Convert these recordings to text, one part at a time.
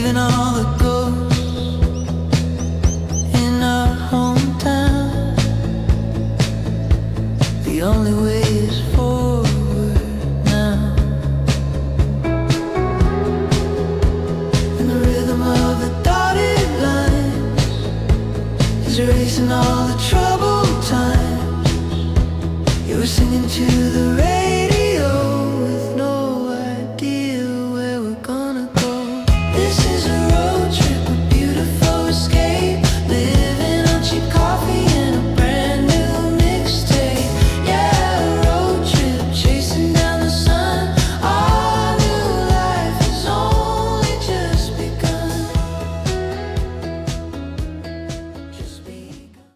leaving all the ghosts in our hometown. The only way is forward now. And the rhythm of the dotted lines is erasing all the troubled times. You were singing to the radio with no idea where we're gonna go. This is a road trip, a beautiful escape, living on cheap coffee and a brand new mixtape. Yeah, a road trip, chasing down the sun. Our new life has only just begun. Just begun.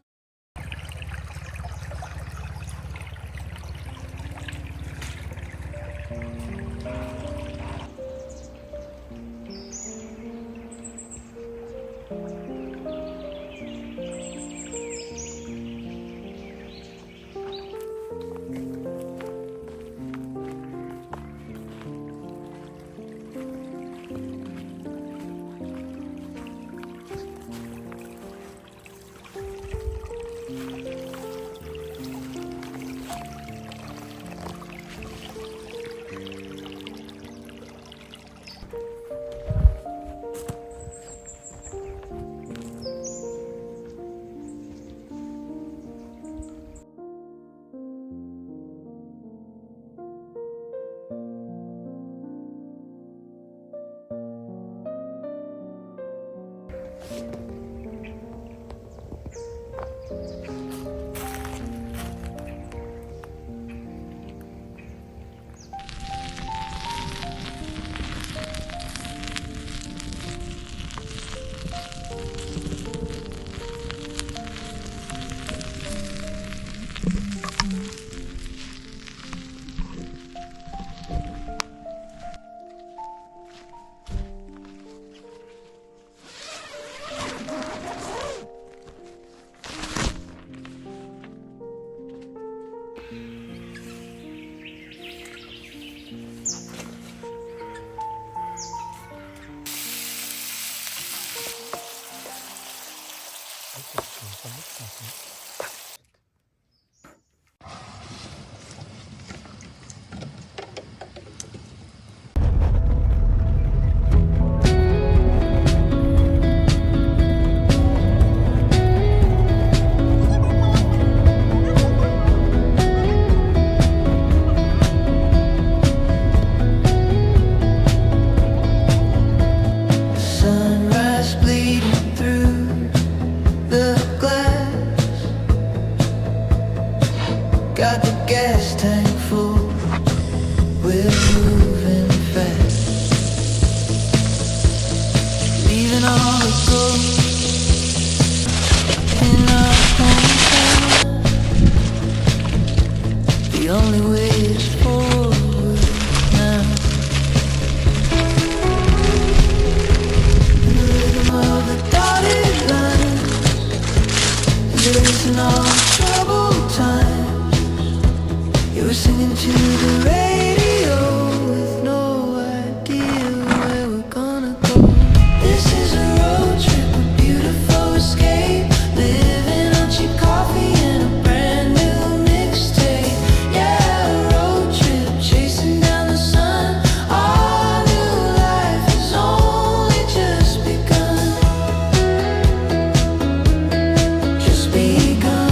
Sunrise bleeding through the glass. Got the gas tank full. We're moving fast. Leaving all the ghosts in our hometown. The only way is forward now. Of the dotted line is erasing all the troubled times. You were singing to the radio with no idea where we're gonna go. This is a road trip, a beautiful escape, living on cheap coffee and a brand new mixtape. Yeah, a road trip, chasing down the sun. Our new life has only just begun. Just begun.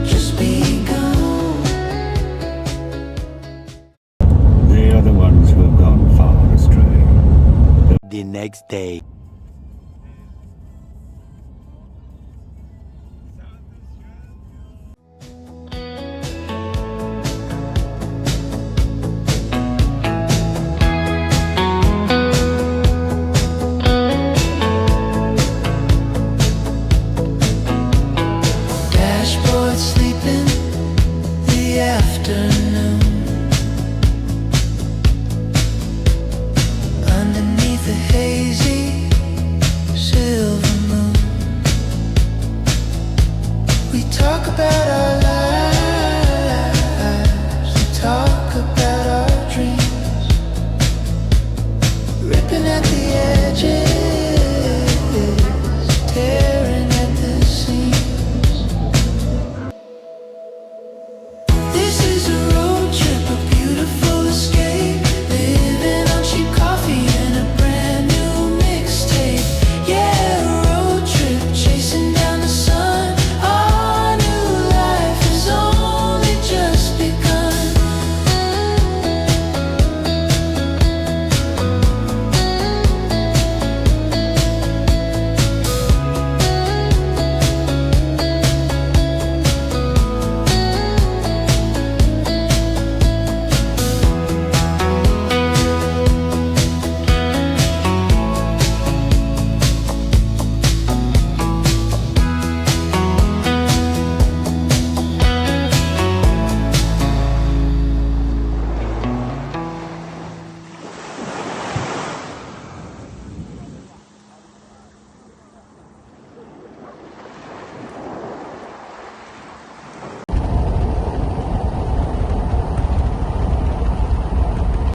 Just begun. The other ones were gone far astray. The next day. Dashboard sleeping the afternoon. Underneath the hazy sleeping at the